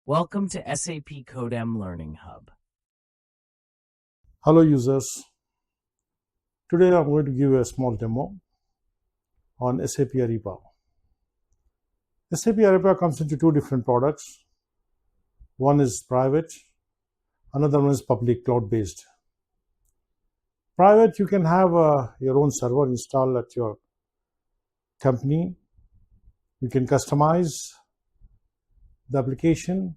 Welcome to SAP Codem Learning Hub. Hello users, today I'm going to give a small demo on SAP Ariba. SAP Ariba comes into two different products. One is private, another one is public cloud-based. Private, you can have your own server installed at your company. You can customize the application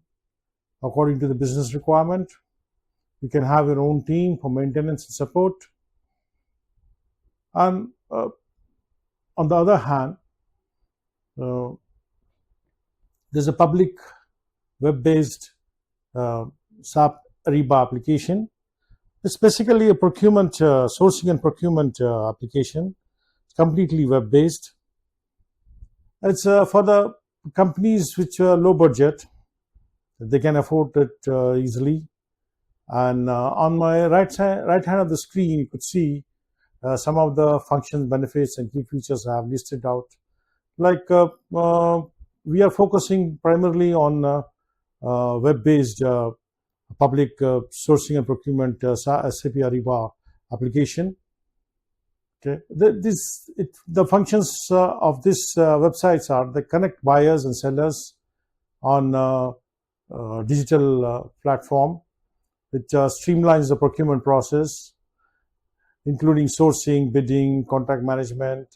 according to the business requirement. You can have your own team for maintenance and support. And on the other hand, there's a public web-based SAP Ariba application. It's basically a procurement, sourcing and procurement application. It's completely web-based. It's for the companies which are low budget. They can afford it easily. And on my right hand of the screen, you could see some of the functions, benefits, and key features I have listed out. Like we are focusing primarily on web-based public sourcing and procurement SAP Ariba application. Okay, the functions of these websites are they connect buyers and sellers on digital platform. It streamlines the procurement process, including sourcing, bidding, contract management.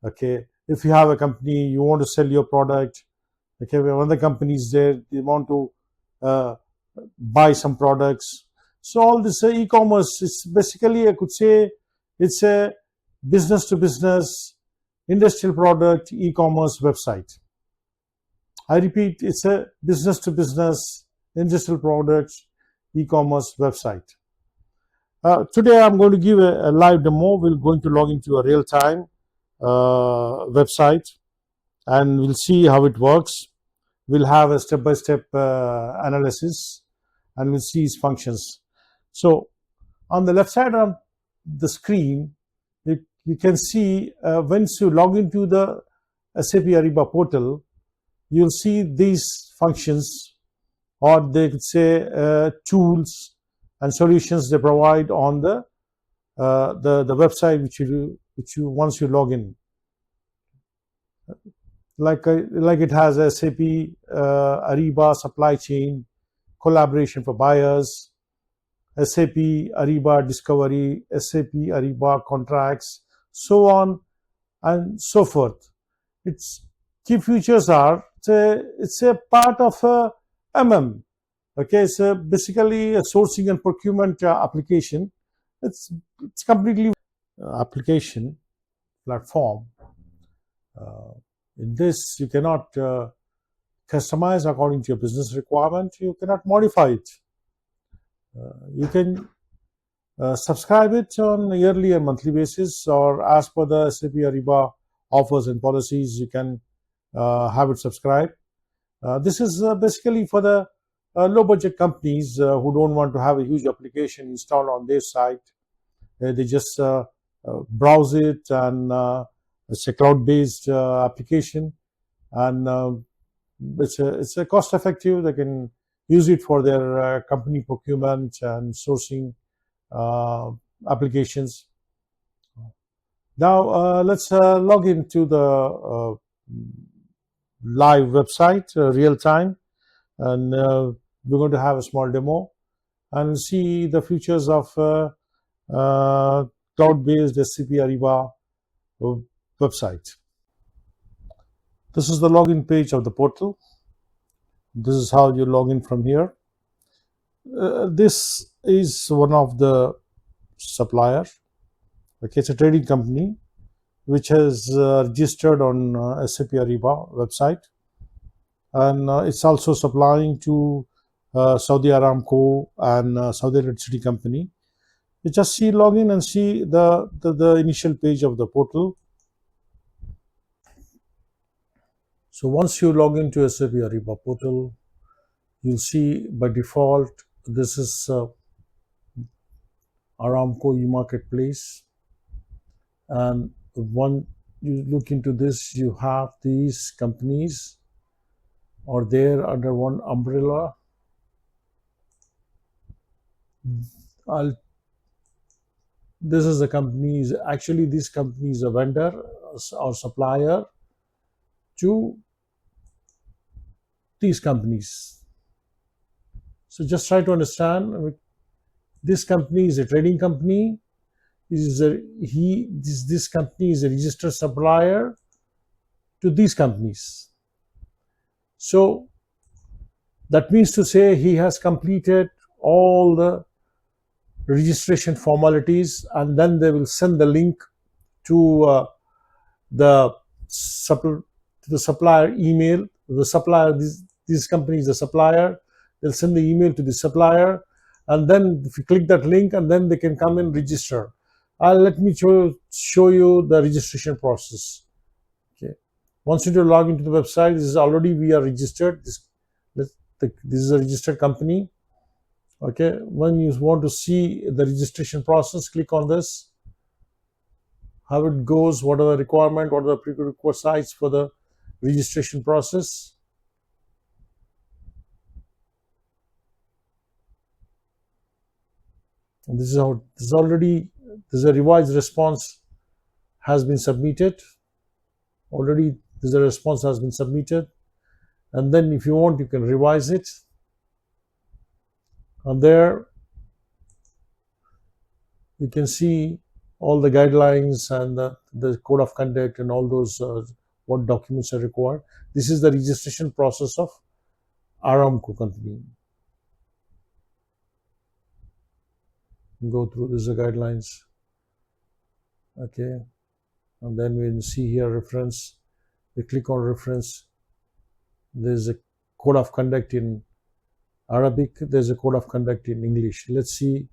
Okay, if you have a company, you want to sell your product. Okay, we have other companies there, they want to buy some products. So all this e-commerce is basically, I could say, it's a business-to-business industrial product e-commerce website. I repeat, it's a business-to-business industrial product e-commerce website. Today I'm going to give a live demo. We're going to log into a Realtime website and we'll see how it works. We'll have a step-by-step analysis and we'll see its functions. So on the left side of the screen, you can see once you log into the SAP Ariba portal, you'll see these functions, or they could say tools and solutions they provide on the website which you once you log in. Like it has SAP Ariba supply chain, collaboration for buyers, SAP Ariba discovery, SAP Ariba contracts, so on and so forth. Its key features are it's a part of a Okay, it's basically a sourcing and procurement application. It's completely application platform. In this, you cannot customize according to your business requirement. You cannot modify it. You can subscribe it on a yearly and monthly basis, or as per the SAP Ariba offers and policies, you can have it subscribed. This is basically for the low budget companies who don't want to have a huge application installed on their site. They just browse it, and it's a cloud-based application, and it's a cost effective. They can use it for their company procurement and sourcing applications. Now let's log into the live website, Realtime, and we're going to have a small demo and see the features of cloud-based SAP Ariba website. This is the login page of the portal. This is how you log in from here. This is one of the supplier. Okay, it's a trading company which has registered on SAP Ariba website, and it's also supplying to Saudi Aramco and Saudi Electricity Company. You just see login and see the initial page of the portal. So once you log into SAP Ariba portal, you'll see by default this is Aramco e-marketplace, and when you look into this, you have these companies are there under one umbrella. This is the company. Actually, this company is a vendor or supplier to these companies. So just try to understand. This company is a trading company. This company is a registered supplier to these companies. So that means to say he has completed all the registration formalities, and then they will send the link to the supplier email. The supplier, this company is the supplier. They'll send the email to the supplier, and then if you click that link, and then they can come and register. Let me show you the registration process. Okay, once you log into the website, this is already we are registered. This is a registered company. Okay, when you want to see the registration process, click on this, how it goes, what are the requirements, what are the prerequisites for the registration process. And this is how this is already, there's a revised response has been submitted. Already there's a response has been submitted. And then if you want, you can revise it. And there you can see all the guidelines and the code of conduct and all those what documents are required. This is the registration process of Aramco company. Go through these guidelines. Okay, and then we see here reference. We click on reference. There's a code of conduct in Arabic. There's a code of conduct in English. Let's see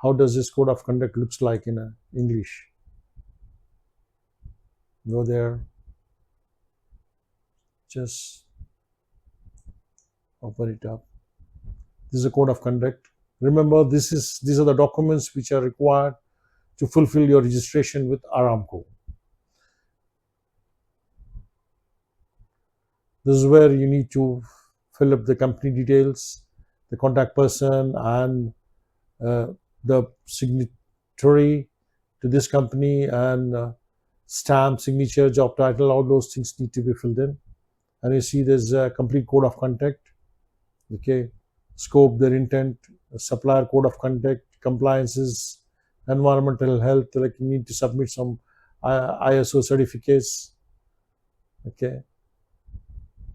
how does this code of conduct looks like in English. Go there. Just open it up. This is a code of conduct. Remember, these are the documents which are required to fulfill your registration with Aramco. This is where you need to fill up the company details, the contact person, and the signatory to this company, and stamp, signature, job title. All those things need to be filled in. And you see there's a complete code of conduct. Okay, scope, their intent, supplier code of conduct, compliances, environmental health, like you need to submit some ISO certificates. Okay,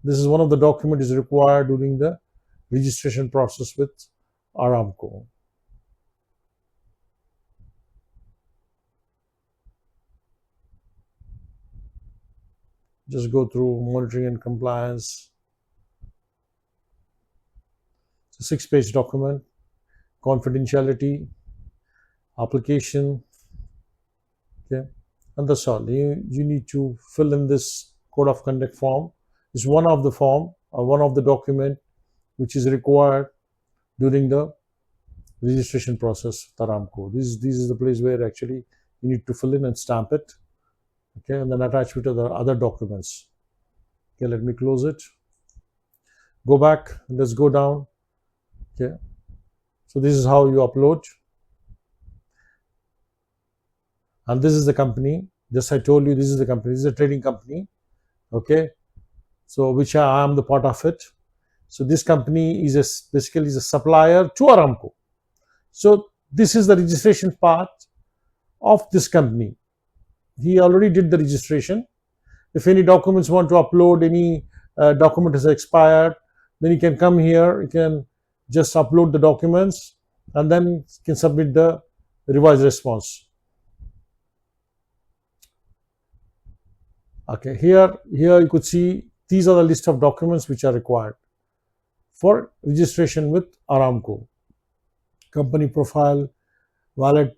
this is one of the documents is required during the registration process with Aramco. Just go through monitoring and compliance. It's a 6-page document. Confidentiality, application. Okay, and that's all. You need to fill in this code of conduct form. It's one of the form or one of the document which is required during the registration process with Aramco. This is the place where actually you need to fill in and stamp it. Okay, and then attach it to the other documents. Okay, let me close it. Go back and let's go down. Okay, so this is how you upload. And this is the company. Just I told you this is the company. This is a trading company. Okay, so which I am the part of it. So this company is basically is a supplier to Aramco. So this is the registration part of this company. He already did the registration. If any documents want to upload, any document has expired, then you can come here, you can just upload the documents and then you can submit the revised response. Okay, here you could see these are the list of documents which are required for registration with Aramco. Company profile, valid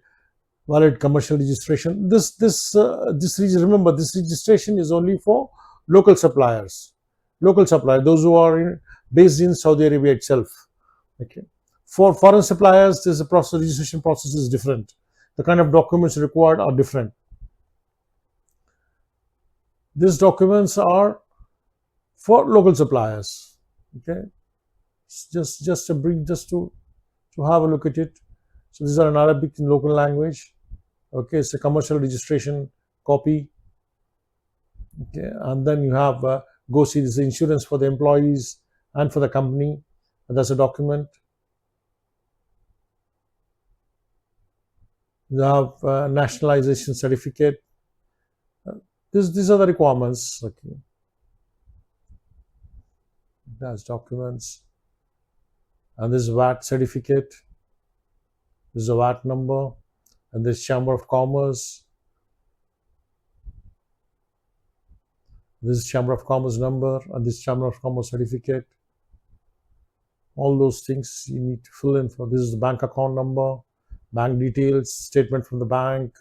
commercial registration. Remember, this registration is only for local suppliers. Those who are based in Saudi Arabia itself. Okay. For foreign suppliers, this registration process is different. The kind of documents required are different. These documents are for local suppliers. Okay, just a brief, just to have a look at it. So these are in Arabic in local language. Okay, it's a commercial registration copy. Okay, and then you have go see this insurance for the employees and for the company. And that's a document. You have nationalization certificate. These are the requirements. Okay, that's documents. And this VAT certificate. This is a VAT number. And this Chamber of Commerce. This is Chamber of Commerce number and this Chamber of Commerce certificate. All those things you need to fill in for. This is the bank account number, bank details, statement from the bank,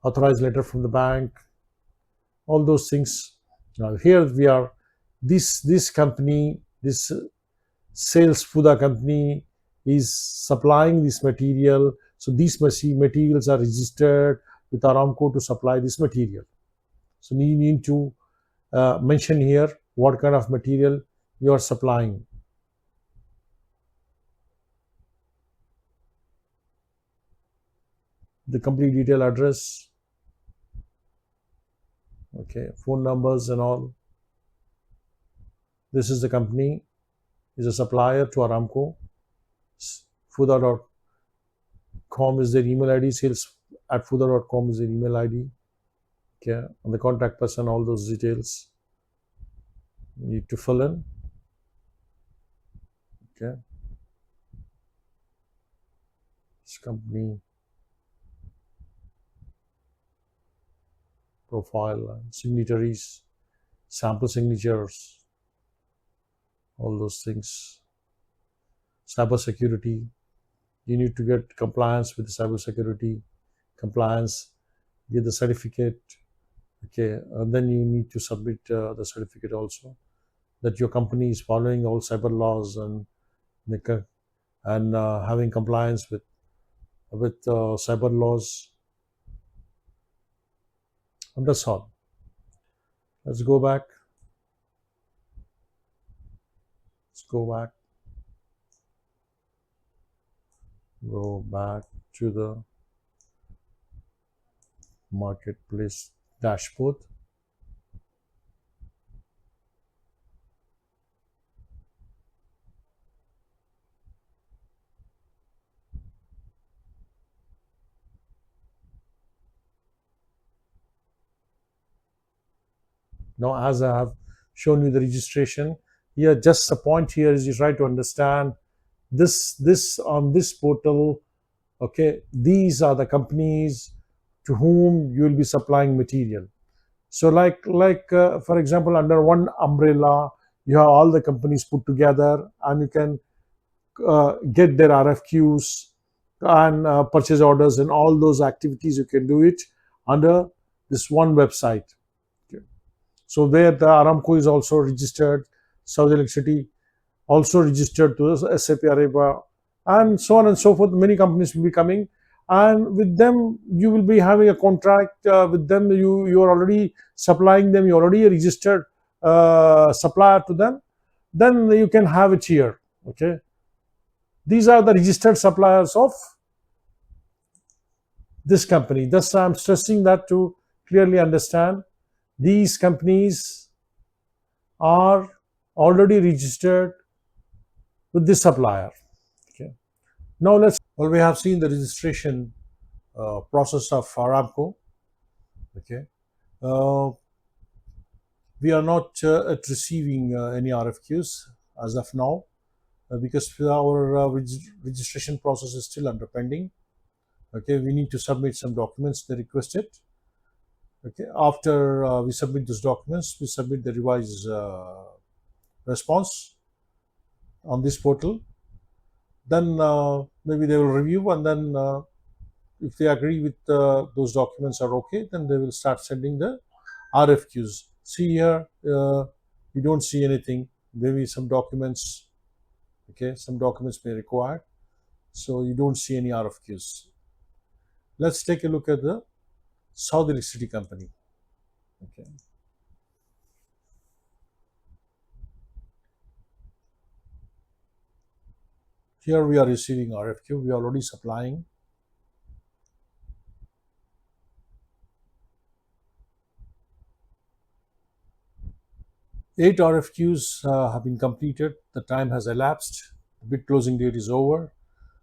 authorized letter from the bank, all those things. Now here we are, this company, this sales Fuda company is supplying this material. So these materials are registered with Aramco to supply this material. So you need to mention here what kind of material you are supplying. The complete detail address, okay, phone numbers and all. This is the company, is a supplier to Aramco. Fuda.com is their email ID, sales@fuda.com is their email ID. Okay, and the contact person, all those details you need to fill in. Okay, this company profile, signatories, sample signatures, all those things. Cyber security, you need to get compliance with the cyber security, compliance, get the certificate. Okay, and then you need to submit the certificate also that your company is following all cyber laws and having compliance with cyber laws. And that's all. Let's go back. Go back to the marketplace dashboard. Now, as I have shown you the registration, here just a point here is you try to understand this on this portal. Okay, these are the companies to whom you will be supplying material. So for example, under one umbrella, you have all the companies put together and you can get their RFQs and purchase orders and all those activities. You can do it under this one website. Okay. So where the Aramco is also registered, Saudi Electricity also registered to SAP Ariba, and so on and so forth. Many companies will be coming, and with them you will be having a contract with them. You are already supplying them. You are already a registered supplier to them. Then you can have it here. Okay, these are the registered suppliers of this company. Thus, I'm stressing that to clearly understand. These companies are already registered with this supplier. Okay. Now we have seen the registration process of Aramco. Okay. We are not at receiving any RFQs as of now because our registration process is still under pending. Okay, we need to submit some documents they requested. Okay, after we submit those documents, we submit the revised response on this portal. Then maybe they will review, and then if they agree with those documents are okay, then they will start sending the RFQs. See here, you don't see anything. Maybe some documents, okay, some documents may require. So you don't see any RFQs. Let's take a look at the Saudi Electricity Company. Okay. Here we are receiving RFQ. We are already supplying. Eight RFQs have been completed. The time has elapsed. The bid closing date is over.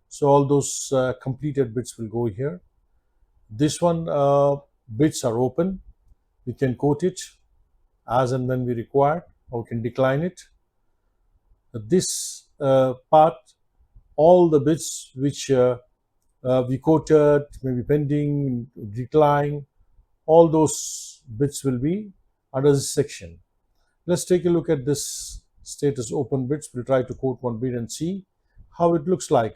So all those completed bids will go here. This one, bids are open. We can quote it as and when we require, or we can decline it. This part, all the bids which we quoted, maybe pending, decline, all those bids will be under this section. Let's take a look at this status open bids. We'll try to quote one bid and see how it looks like.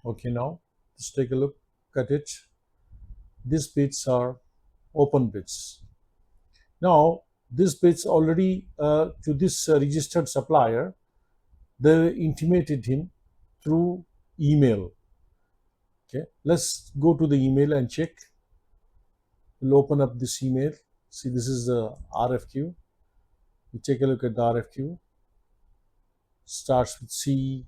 Okay, now let's take a look at it. These bids are open bids. Now, these bids already to this registered supplier, they intimated him through email. Okay, let's go to the email and check. We'll open up this email. See, this is the RFQ. We take a look at the RFQ. Starts with C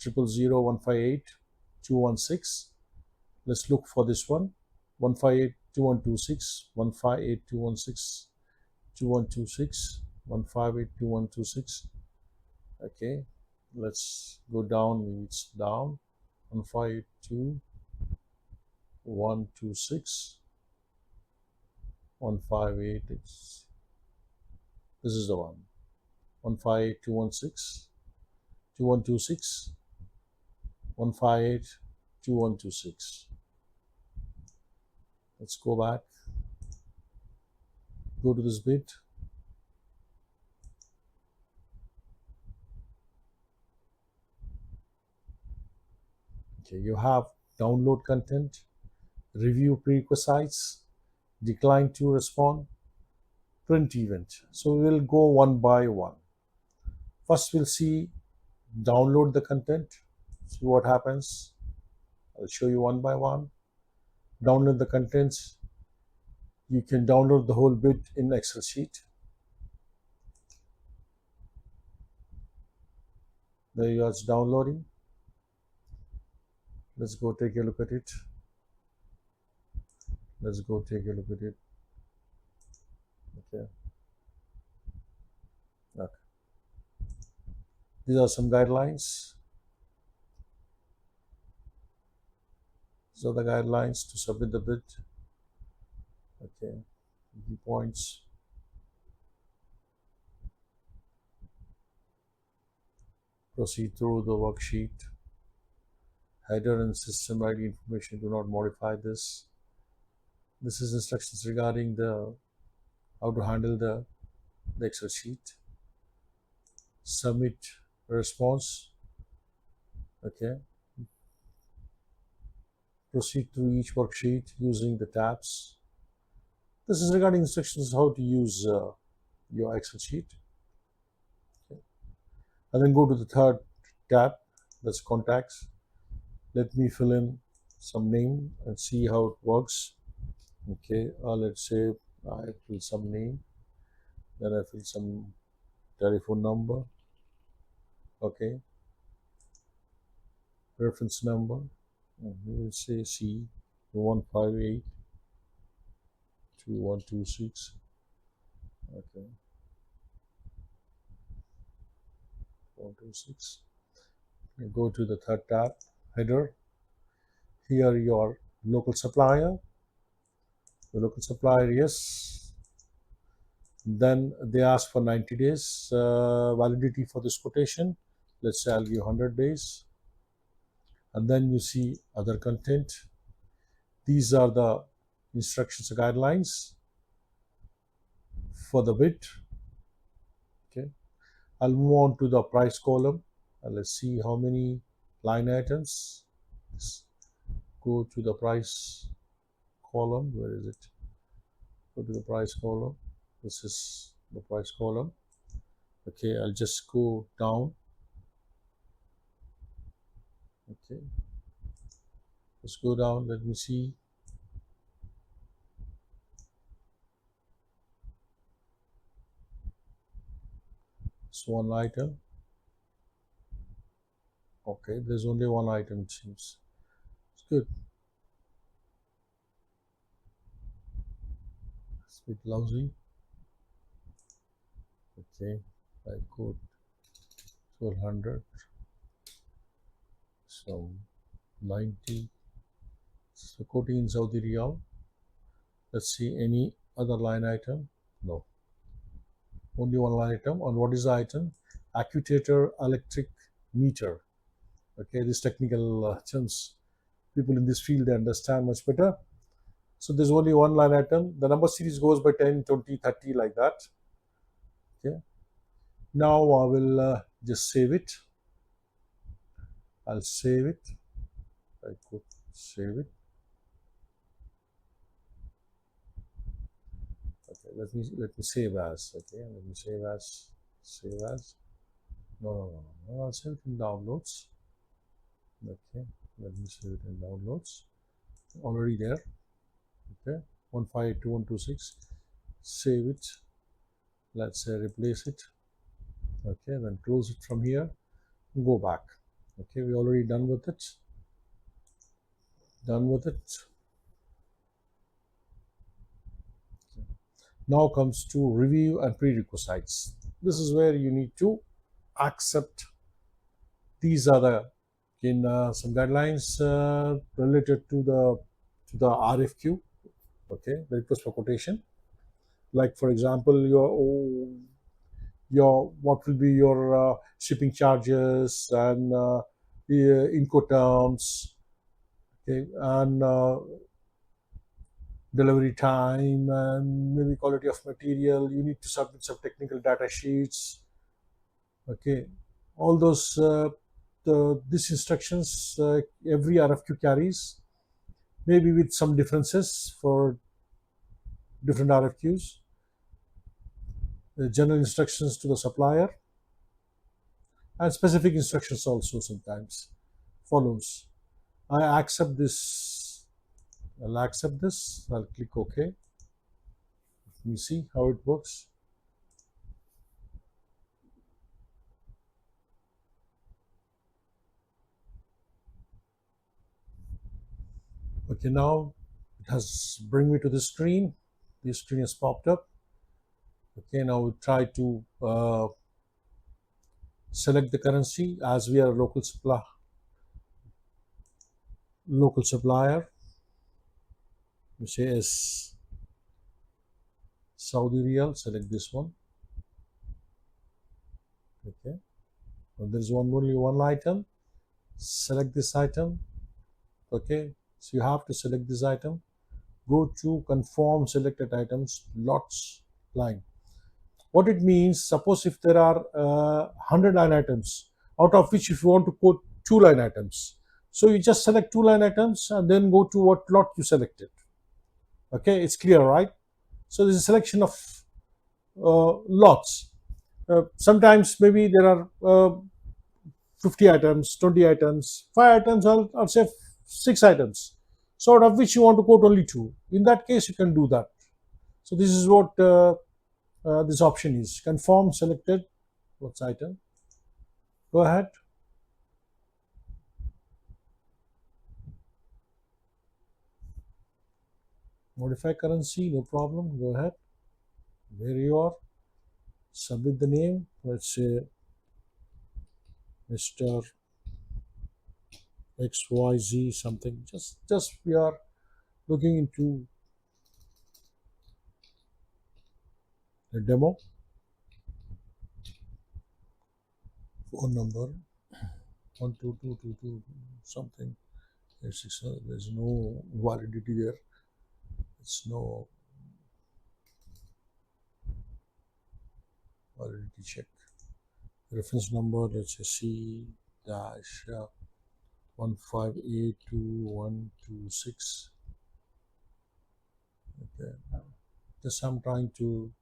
000158216. Let's look for this one. 1582126, 1582126, 2126, 1582126. Okay, let's go down. It's down. 1582126, 158. This is the one. 1582126, 2126, 1582126. Let's go back. Go to this bid. Okay, you have download content, review prerequisites, decline to respond, print event. So we will go one by one. First, we'll see download the content, see what happens. I'll show you one by one. Download the contents. You can download the whole bid in Excel sheet. There you are, it's downloading. Let's go take a look at it. Let's go take a look at it. Okay. These are some guidelines. These are the guidelines to submit the bid. Okay, the points. Proceed through the worksheet. Header and system ID information, do not modify this. This is instructions regarding the how to handle the Excel sheet. Submit response. Okay. Proceed through each worksheet using the tabs. This is regarding instructions how to use your Excel sheet. Okay. And then go to the third tab, that's contacts. Let me fill in some name and see how it works. Okay, let's say I fill some name, then I fill some telephone number. Okay, reference number. We'll say C 158 2126. Okay, 126. You go to the third tab, header. Here your local supplier. The local supplier, yes. Then they ask for 90 days validity for this quotation. Let's say I'll give 100 days. And then you see other content. These are the instructions and guidelines for the bid. Okay, I'll move on to the price column and let's see how many line items. go to the price column. Where is it? Go to the price column. This is the price column. Okay, I'll just go down. Okay, let's go down. Let me see. It's one item. Okay, there's only one item, it seems. It's good. It's a bit lousy. Okay, I go 1200. So 90. So quoting in Saudi Riyal. Let's see any other line item. No. Only one line item. And what is the item? Actuator electric meter. Okay, these technical terms, people in this field, they understand much better. So there's only one line item. The number series goes by 10, 20, 30 like that. Okay. Now I will just save it. I'll save it. I could save it. Okay, let me save as. Okay, let me save as. Save as. No. I'll save it in downloads. Okay, let me save it in downloads. Already there. Okay, 1582126. Save it. Let's say replace it. Okay, then close it from here. Go back. Okay, we already done with it. Done with it. Okay. Now comes to review and prerequisites. This is where you need to accept. These are the some guidelines related to the RFQ. Okay, the request for quotation. Like for example, your what will be your shipping charges and the Incoterms, okay, and delivery time and maybe quality of material. You need to submit some technical data sheets. Okay, all those these instructions every RFQ carries, maybe with some differences for different RFQs. General instructions to the supplier and specific instructions also sometimes follows. I accept this. I'll accept this. I'll click OK. Let me see how it works. Okay, now it has bring me to this screen. This screen has popped up. Okay, now we try to select the currency as we are a local supplier. We say is Saudi Riyal. Select this one. Okay, well, there's only one item. Select this item. Okay, so you have to select this item. Go to conform selected items lots line. What it means, suppose if there are 100 line items, out of which if you want to quote 2 line items, so you just select 2 line items and then go to what lot you selected. Okay, it's clear, right? So there's a selection of lots. Sometimes maybe there are 50 items, 20 items, 5 items, I'll say 6 items. So out of which you want to quote only 2. In that case, you can do that. So this is what this option is. Conform selected. What's item? Go ahead. Modify currency, no problem. Go ahead. There you are. Submit the name. Let's say Mr. XYZ something. Just we are looking into a demo. Phone number 12222 something. There's no validity there. It's no validity check. Reference number, let's say C dash 1582126. Okay, just I'm trying to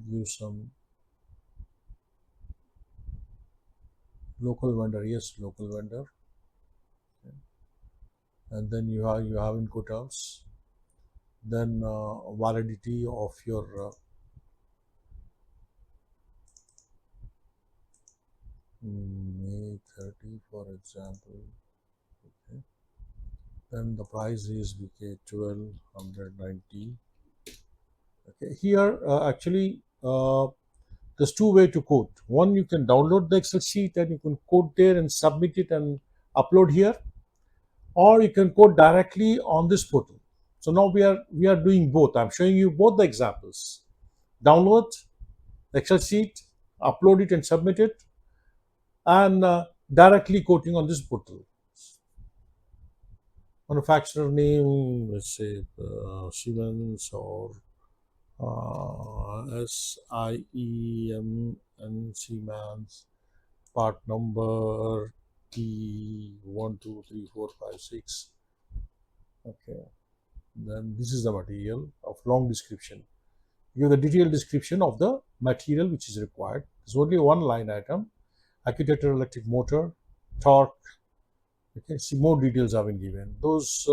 use some local vendor. Yes, local vendor. Okay. And then you have Incoterms. Then validity of your May 30, for example. Okay. Then the price is BK 1290. Okay. Here actually there's two way to code. One, you can download the Excel sheet and you can code there and submit it and upload here, or you can code directly on this portal. So now we are doing both. I'm showing you both the examples. Download Excel sheet, upload it and submit it, and directly quoting on this portal. Manufacturer name, let's say Siemens or SIEM Siemens, part number T123456. Okay, then this is the material of long description. Give the detailed description of the material which is required. There's only one line item: actuator, electric motor, torque. Okay, see, more details have been given. Those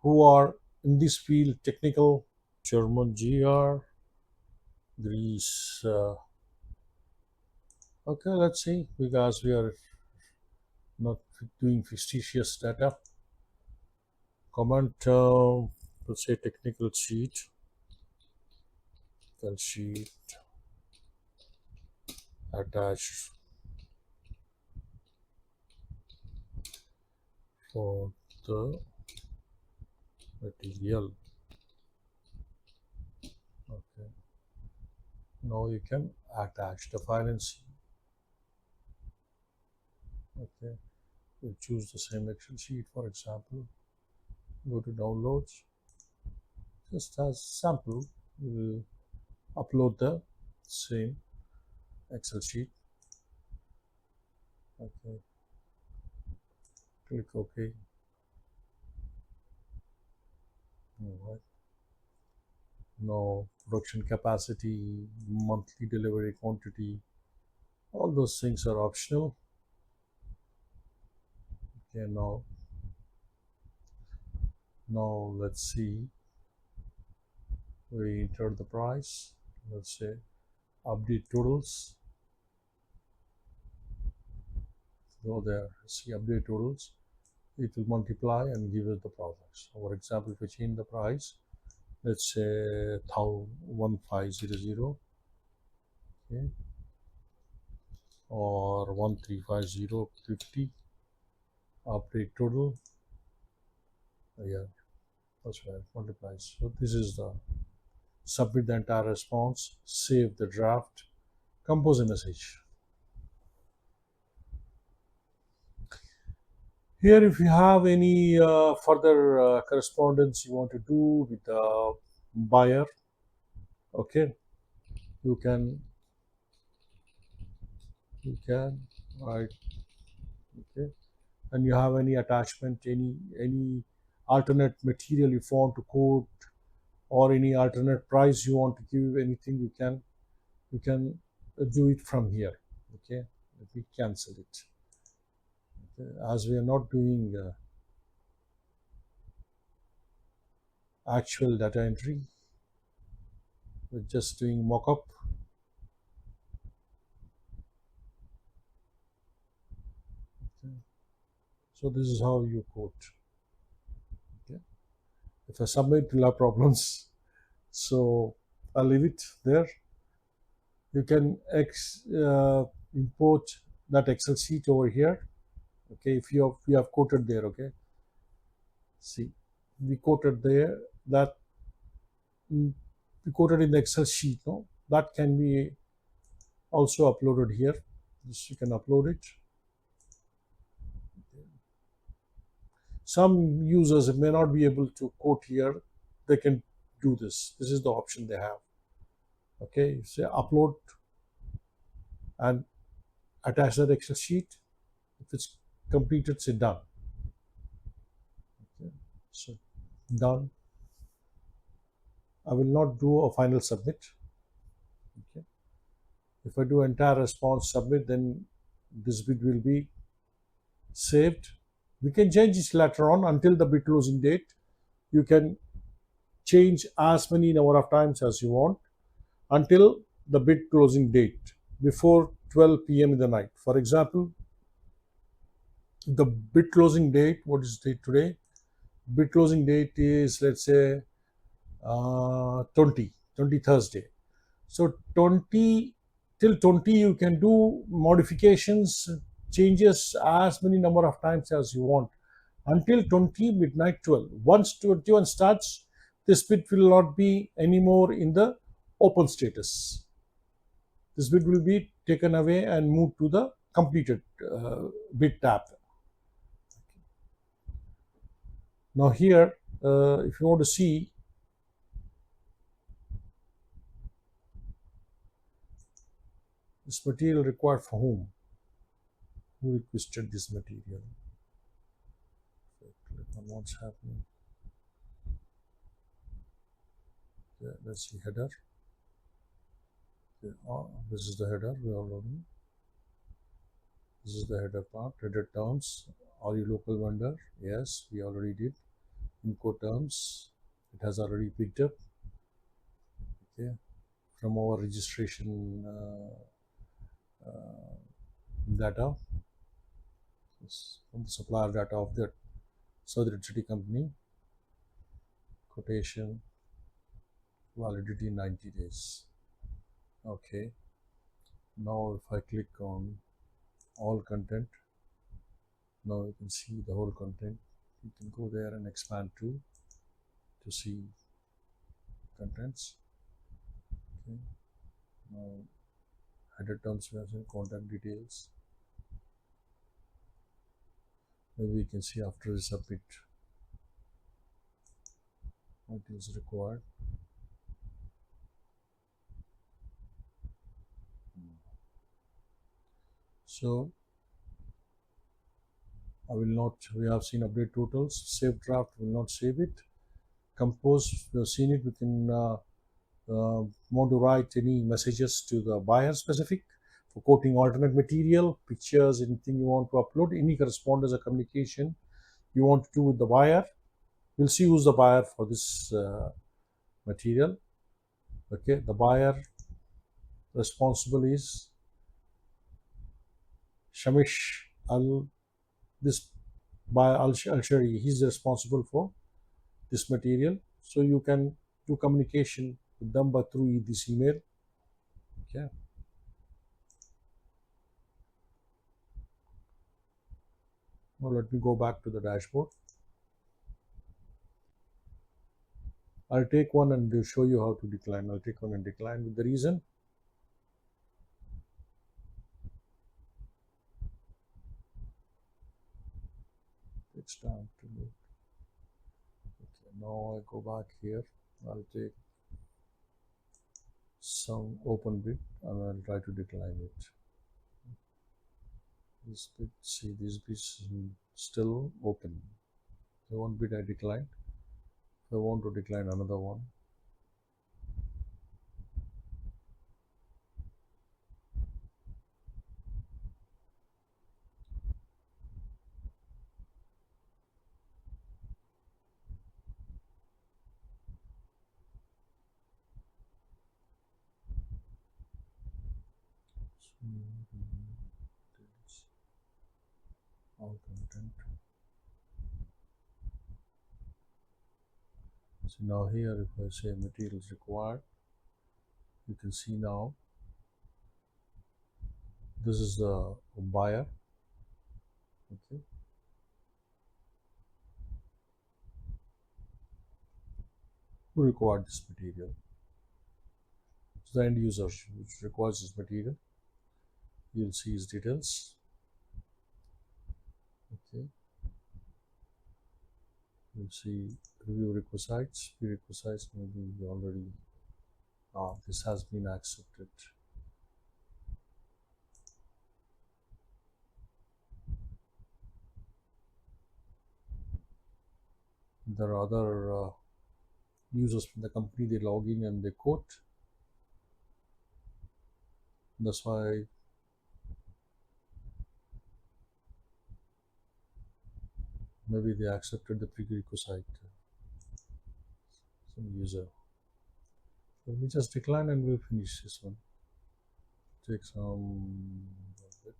who are in this field, technical, German GR, Greece. Okay, let's see, because we are not doing fictitious data. Comment, let's say technical sheet, attached for the material. Okay, now you can attach the file and see. Okay, we'll choose the same Excel sheet, for example. Go to downloads. Just as sample, we'll upload the same Excel sheet. Okay, click OK. All right. Now production capacity, monthly delivery quantity, all those things are optional. Okay, now let's see. We enter the price. Let's say update totals. Go there, see update totals. It will multiply and give us the products. For example, if we change the price, let's say 1500, okay, or 135050, update total. Yeah, that's where it multiplies. So this is the submit the entire response, save the draft, compose a message. Here, if you have any further correspondence you want to do with the buyer, okay, you can write, okay, and you have any attachment, any alternate material you want to quote, or any alternate price you want to give, anything you can do it from here. Okay, let me cancel it. Okay. As we are not doing actual data entry, we're just doing mock-up. Okay. So this is how you quote. Okay. If I submit, we'll have problems. So I'll leave it there. You can import that Excel sheet over here. Okay, if you have quoted there. Okay, see, we quoted there that we quoted in the Excel sheet. No, that can be also uploaded here. This you can upload it. Some users may not be able to quote here. They can do this. This is the option they have. Okay, say upload, and attach that Excel sheet. If it's completed, say done. Okay. So done. I will not do a final submit. Okay. If I do entire response submit, then this bid will be saved. We can change this later on until the bid closing date. You can change as many number of times as you want until the bid closing date before 12 p.m. in the night. For example, the bid closing date, what is the date today? Bid closing date is, let's say, 20 Thursday. So 20 till 20 you can do modifications, changes as many number of times as you want until 20 midnight 12. Once 21 starts, this bid will not be anymore in the open status. This bid will be taken away and moved to the completed bid tab. Now here, if you want to see, this material required for whom? Who requested this material? Click on what's happening. Yeah, let's see header. Okay, this is the header we are loading. This is the header part. Header terms. Are you local vendor? Yes, we already did. Incoterms. It has already picked up. Okay, from our registration data. From the supplier data of that Southern City company. Quotation. Validity 90 days. Okay. Now if I click on all content, now you can see the whole content. You can go there and expand to see contents. Okay. Now header terms, we have contact details. Maybe you can see after the submit what is required. So I will not, we have seen update totals, save draft, will not save it. Compose, we have seen it, we can want to write any messages to the buyer specific for quoting alternate material, pictures, anything you want to upload, any correspondence or communication you want to do with the buyer. We'll see who's the buyer for this material. Okay, the buyer responsible is Shamish this buyer Al-Shari, he's responsible for this material. So you can do communication with them but through this email. Okay. Now let me go back to the dashboard. I'll take one and show you how to decline. I'll take one and decline with the reason. It's time to load. Okay, now I go back here. I'll take some open bit and I'll try to decline it. This bit, see, this bit is still open. The one bit I declined. I want to decline another one. All content. So now here if I say materials required, you can see now this is the buyer. Okay. Who required this material? So the end user which requires this material. You'll see his details. Okay. You'll see review requisites, prerequisites, maybe already this has been accepted. there are other users from the company, they log in and they quote. That's why maybe they accepted the prerequisite, some user. Let me just decline and we'll finish this one. Take some bit.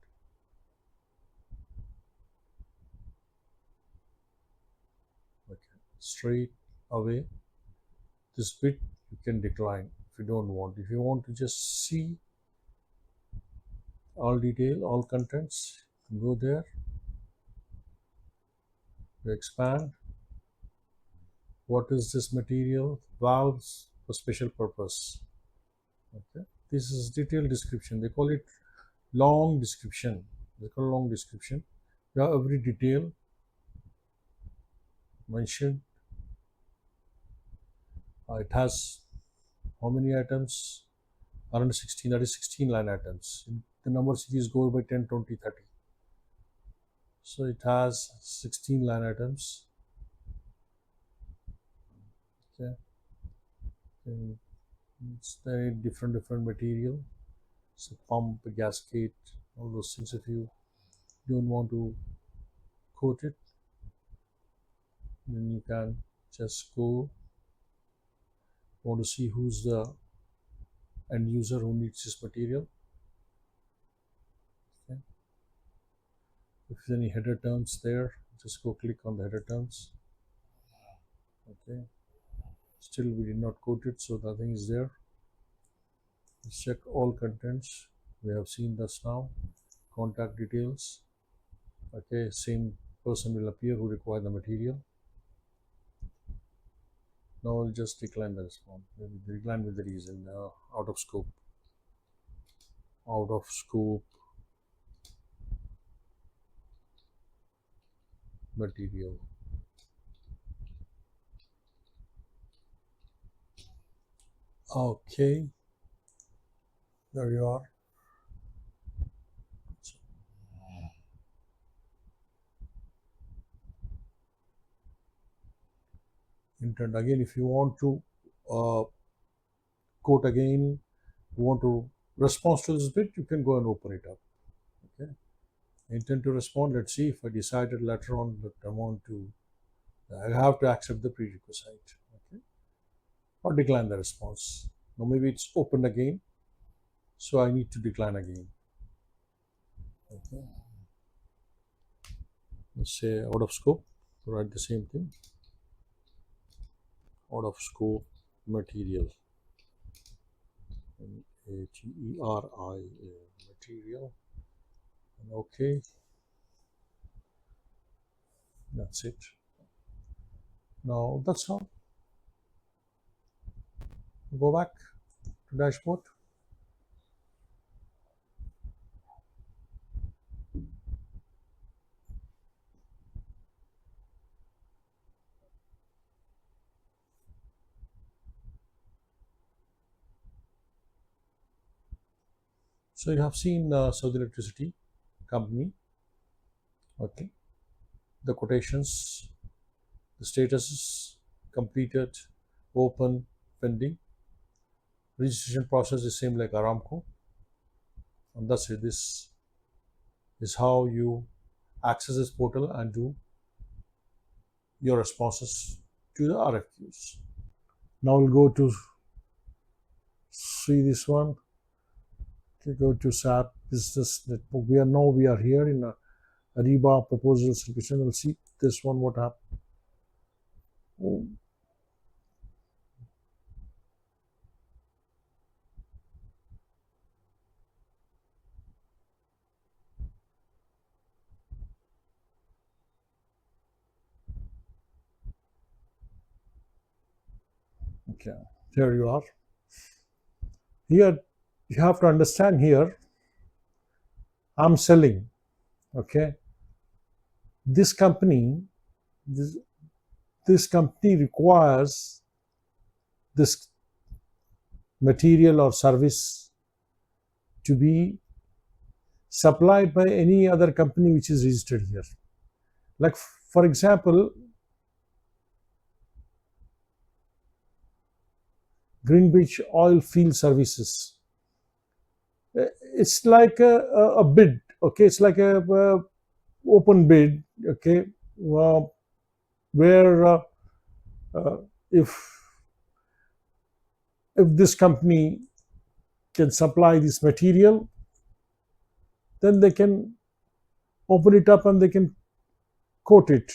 Okay, straight away. This bit you can decline if you don't want. If you want to just see all detail, all contents, go there. You expand. What is this material? Valves for special purpose. Okay. This is detailed description. They call it long description. They call it long description. You have every detail mentioned. It has how many items? Around 16. That is 16 line items. The number series go by 10, 20, 30. So it has 16 line items. Okay. And it's very different material. So pump, gasket, all those things. If you don't want to quote it, then you can just go. Want to see who's the end user who needs this material. Okay. If there's any header terms there, just go click on the header terms. Okay. Still we did not quote it, so nothing is there. Let's check all contents. We have seen this now. Contact details. Okay, same person will appear who require the material. Now I'll just decline the response. Maybe decline with the reason out of scope. Out of scope material. Okay, there you are. Intent again. If you want to quote again, you want to respond to this bit, you can go and open it up. Okay, intent to respond. Let's see if I decided later on that I want to. I have to accept the prerequisite. Okay, or decline the response. Now maybe it's opened again, so I need to decline again. Okay, let's say out of scope. Write the same thing. Out of scope material. material. And okay, that's it. Now that's all. Go back to dashboard. So you have seen Saudi Electricity Company. Okay, the quotations, the statuses, completed, open, pending. Registration process is same like Aramco, and that's it. This is how you access this portal and do your responses to the RFQs. Now we'll go to see this one. Okay, go to SAP Business Network. We are here in Ariba proposal solution. We'll see this one what happened. Oh. Okay, here you are. Here you have to understand here I'm selling. Okay, this company requires this material or service to be supplied by any other company which is registered here. Like for example, Greenwich Oil Field Services. It's like a bid, okay? It's like a open bid, okay? Where uh, if this company can supply this material, then they can open it up and they can quote it.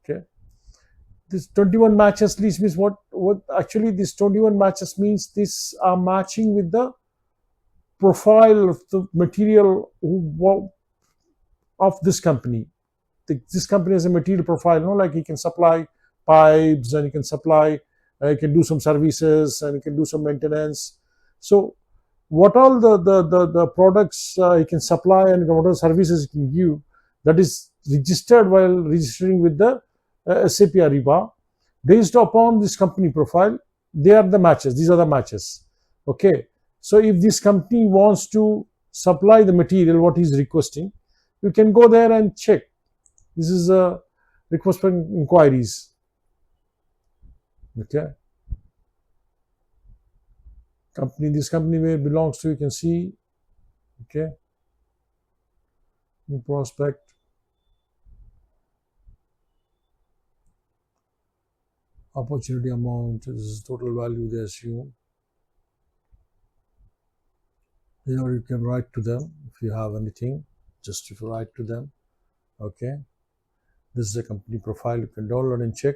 Okay. This 21 matches list means what actually this 21 matches means these are matching with the profile of the material of this company. This company has a material profile, like he can supply pipes and he can supply, he can do some services and he can do some maintenance. So what all the products he can supply and what all services he can give, that is registered while registering with the SAP Ariba. Based upon this company profile, they are the matches. These are the matches. Okay. So if this company wants to supply the material, what he's requesting, you can go there and check. This is a request for inquiries. Okay. This company where it belongs to, you can see. Okay. New prospect. Opportunity amount, this is total value they assume. Here you can write to them if you have anything, just if you write to them. Okay. This is a company profile. You can download and check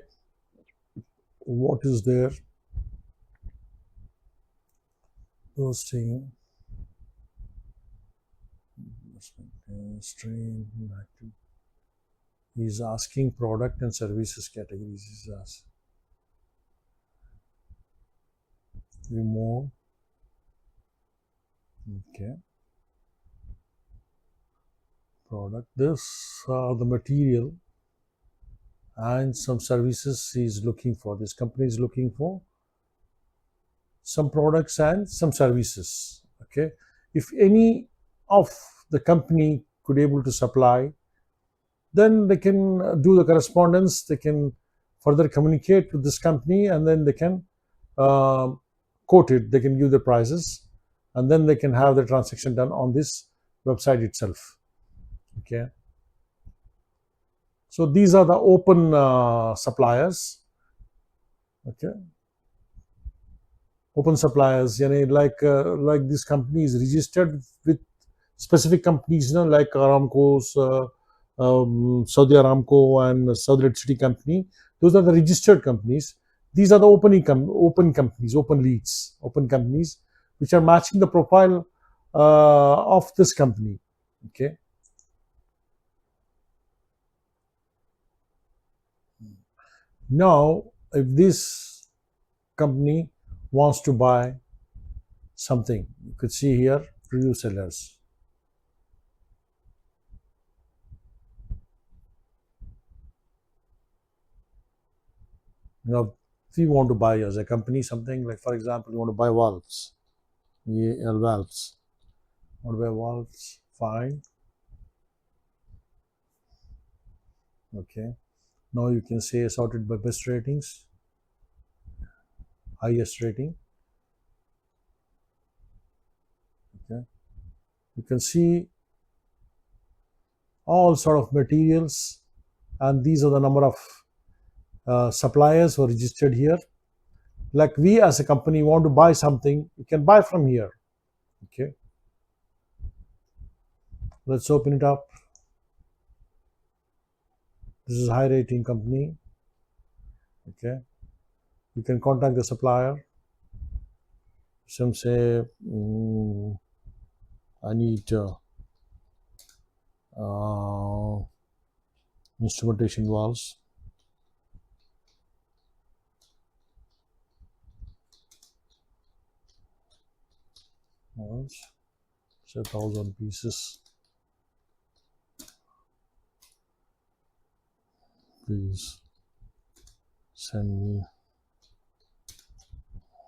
what is there. Posting. Stream. He's asking product and services categories. He's asking. Remove. Okay. Product. This the material and some services he's looking for. This company is looking for some products and some services. Okay. If any of the company could able to supply, then they can do the correspondence. They can further communicate with this company, and then they can quote it. They can give the prices, and then they can have the transaction done on this website itself. Okay. So these are the open suppliers. Okay. Open suppliers, like this company is registered with specific companies, like Aramco's, Saudi Aramco and Saudi Electricity Company. Those are the registered companies. These are the open companies, open leads, open companies, which are matching the profile of this company. Okay. Now, if this company wants to buy something, you could see here, preview sellers. Now, if you want to buy as a company something, like for example, you want to buy valves, valves. Want to buy valves? Fine. Okay. Now you can say sorted by best ratings, highest rating. Okay. You can see all sort of materials, and these are the number of suppliers who are registered here. Like we as a company want to buy something, you can buy from here. Okay. Let's open it up. This is a high rating company. Okay. You can contact the supplier. Some say, I need instrumentation valves. Say 1,000 pieces. Please send me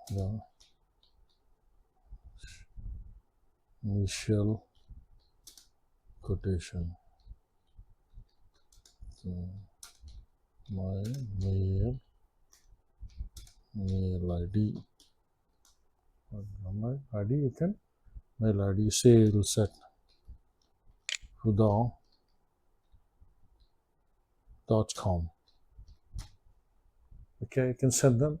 the initial quotation. So my mail ID Mail ID, you can mail ID sales at huda.com. Okay, you can send them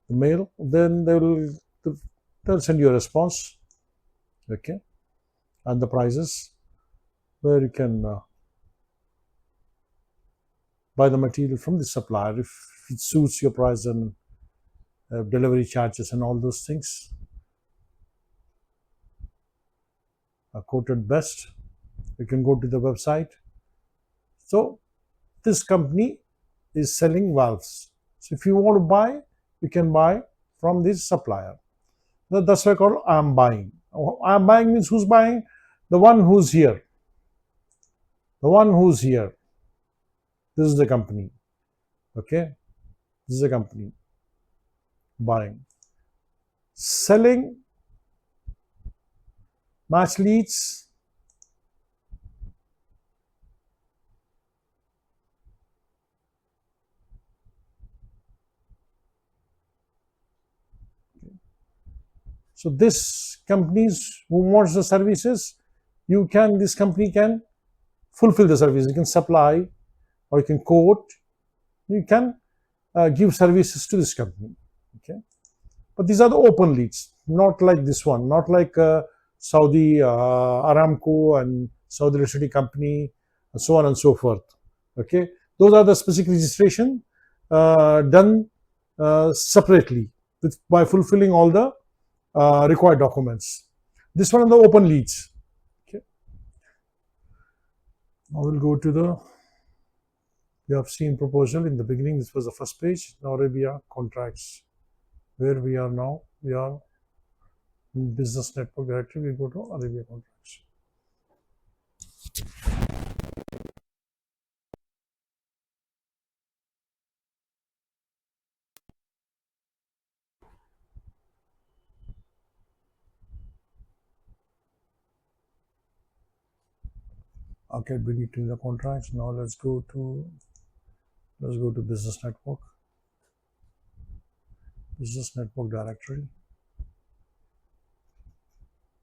the mail, then they'll send you a response. Okay, and the prices where you can buy the material from the supplier if it suits your price and delivery charges and all those things are quoted best. You can go to the website. So this company is selling valves. So if you want to buy, you can buy from this supplier. That's why I call I'm buying. I'm buying means who's buying? The one who's here. The one who's here. This is the company. Okay? This is a company buying. Selling match leads. So this companies who wants the services, this company can fulfill the service. You can supply or you can quote. You can give services to this company. Okay, but these are the open leads, not like this one, not like Saudi Aramco and Saudi Electricity Company and so on and so forth. Okay, those are the specific registration done separately by fulfilling all the required documents. This one are the open leads. Okay, now we'll go to the. You have seen proposal in the beginning. This was the first page. Now Arabia contracts. Where we are now, we are in business network directory. We go to Arabia contracts. Okay, bring it to the contracts. Now let's go to business network. Business network directory.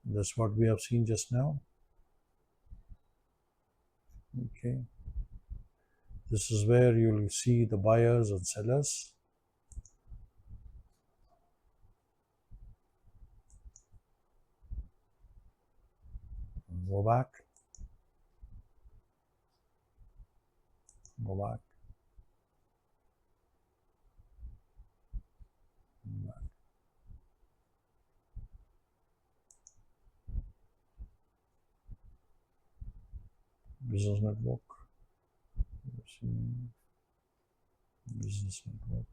That's what we have seen just now. Okay. This is where you will see the buyers and sellers. Go back. Go back. Go back. Business network. Business network.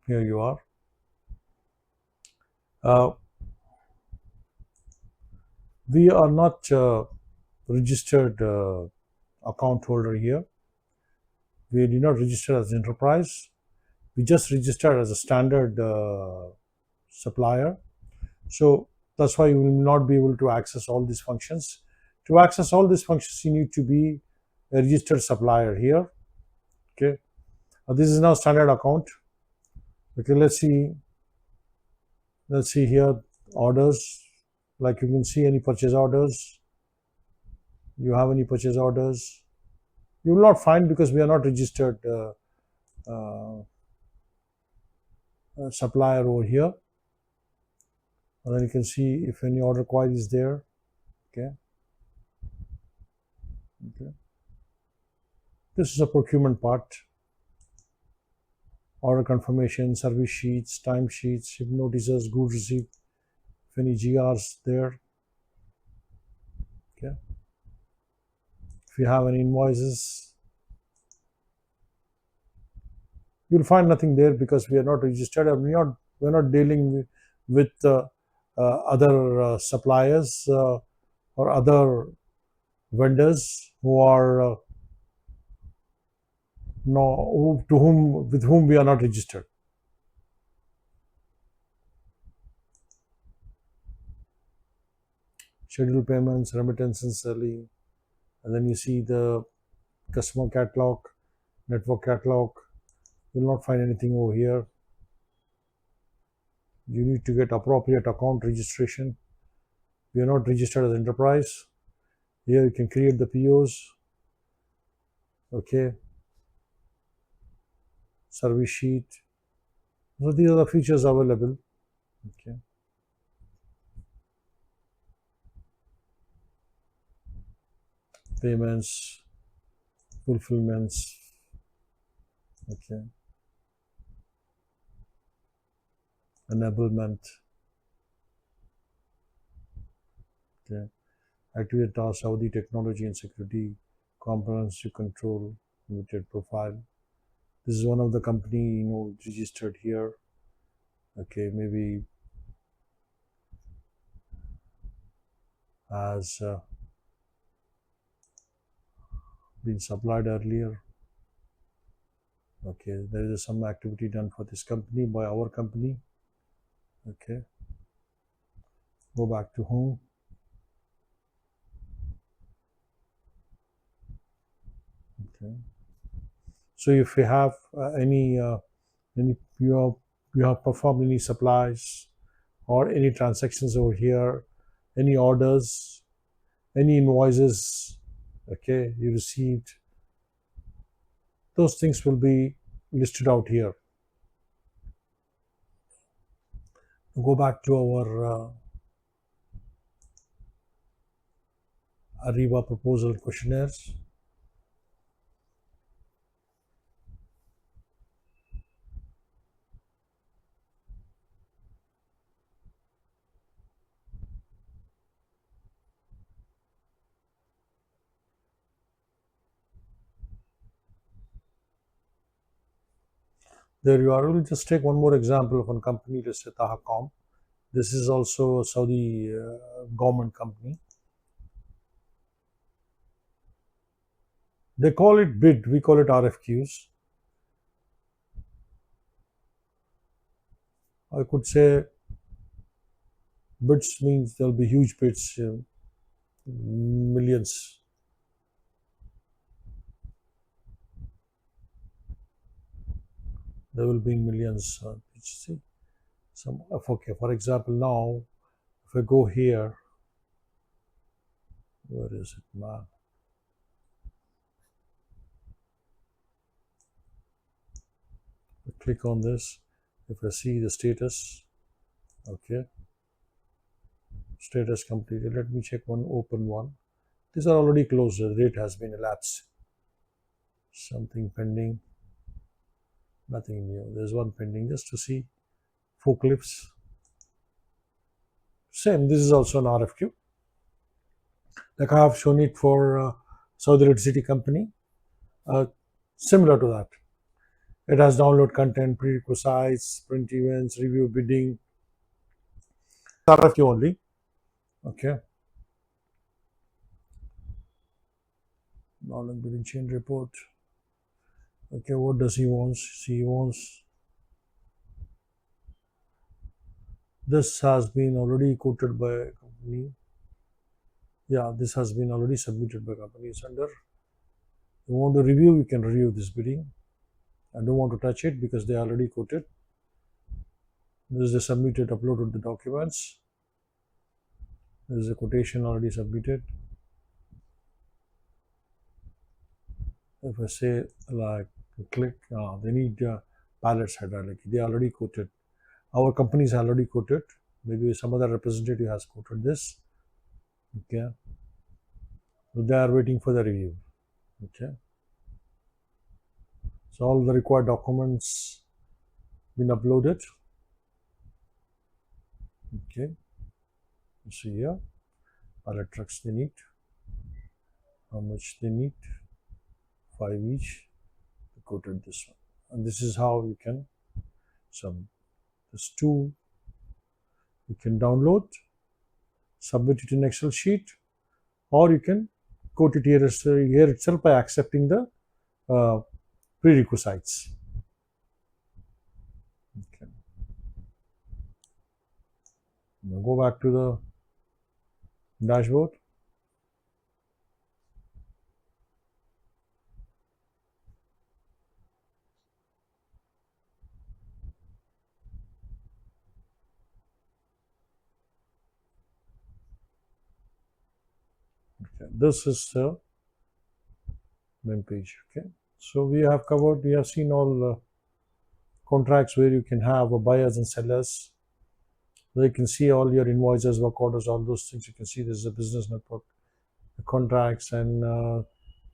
Here you are. We are not registered account holder here. We did not register as enterprise. We just registered as a standard supplier. So that's why you will not be able to access all these functions. To access all these functions, you need to be a registered supplier here. Okay. This is now standard account. Okay, let's see here orders. Like you can see any purchase orders. You have any purchase orders? You will not find because we are not registered supplier over here. And then you can see if any order query is there. Okay. Okay. This is a procurement part. Order confirmation, service sheets, time sheets, ship notices, goods receipt, if any GRs there. Okay. If you have any invoices, you'll find nothing there because we are not registered and we're not dealing with other suppliers or other vendors who are with whom we are not registered. schedule payments, remittance and selling, and then you see the customer catalog, network catalog. You will not find anything over here. You need to get appropriate account registration. We are not registered as enterprise. Here you can create the POs. Okay. Service sheet. So these are the features available. Okay. Payments, fulfillments. Okay. Enablement. Okay. Activate task, Saudi technology and security, comprehensive control, limited profile. This is one of the company registered here. Okay, maybe has been supplied earlier. Okay, there is some activity done for this company by our company. Okay, go back to home. Okay, so if you have any you have performed any supplies or any transactions over here, any orders, any invoices, okay, you received, those things will be listed out here. Go back to our Ariba proposal questionnaires. There you are. We'll just take one more example of one company, let's say Tahacom. This is also a Saudi government company. They call it bid, we call it RFQs. I could say bids means there'll be huge bids, millions. There will be millions. See, okay. For example, now if I go here, where is it, man? I click on this. If I see the status, okay, status completed. Let me check one open one. These are already closed. The date has been elapsed. Something pending. Nothing new. There's one pending just to see. Forklifts. Same. This is also an RFQ. Like I have shown it for Saudi Electricity Company. Similar to that. It has download content, prerequisites, print events, review bidding. RFQ only. Okay. Download bidding chain report. Okay, what does he want? He wants this has been already quoted by a company. Yeah, this has been already submitted by company. It's under. You want to review, you can review this bidding. I don't want to touch it because they already quoted. This is the submitted, uploaded the documents. There is a quotation already submitted. If I say like click, they need pallets header, like they already quoted. Our companies already quoted. Maybe some other representative has quoted this. Okay. So they are waiting for the review. Okay. So all the required documents been uploaded. Okay. You see here, pallet trucks they need. How much they need? 5 each. They quoted this one. And this is how you can this tool you can download, submit it in Excel sheet, or you can quote it here itself by accepting the prerequisites. Okay. Now go back to the dashboard. Okay. This is the main page. Okay, so we have seen all contracts where you can have a buyers and sellers. Where you can see all your invoices, work orders, all those things. You can see there's a business network, the contracts, and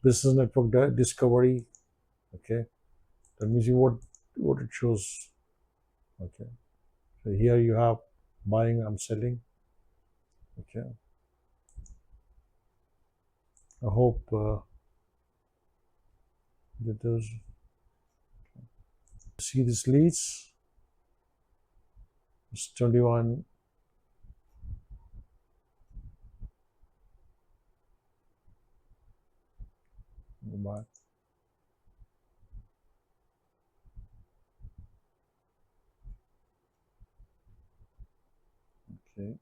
business network discovery. Okay, that means what it shows. Okay, so here you have buying and selling. Okay, I hope that there's see these leads. It's 21. Go back. Okay.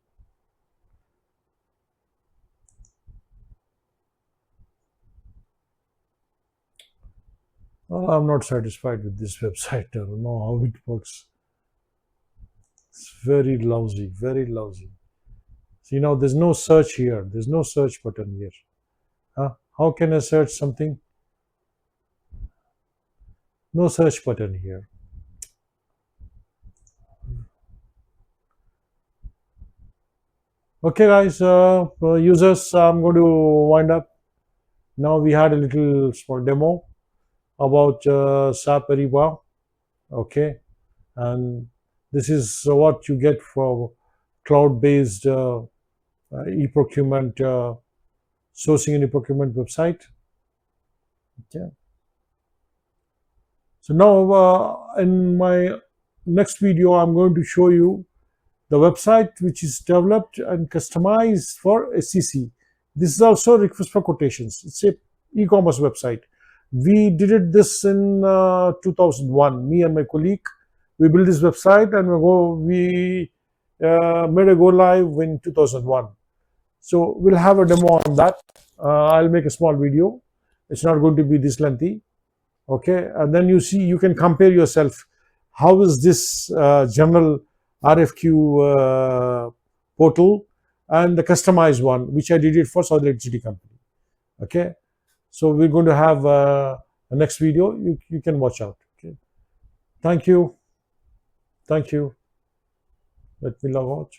Well, I'm not satisfied with this website. I don't know how it works. It's very lousy, very lousy. So, there's no search here. There's no search button here. How can I search something? No search button here. Okay, guys, users, I'm going to wind up. Now we had a little small demo about SAP Ariba. Okay, and this is what you get for cloud-based e-procurement, sourcing and e-procurement website. Okay. So now in my next video, I'm going to show you the website which is developed and customized for SCC. This is also request for quotations. It's a e-commerce website. We did this in 2001. Me and my colleague, we built this website and we made a go live in 2001. So we'll have a demo on that. I'll make a small video. It's not going to be this lengthy. Okay, and then you can compare yourself. How is this general RFQ portal and the customized one, which I did it for Saudi Electricity Company. Okay, so we're going to have a next video. You can watch out. Okay, thank you. Let me log out.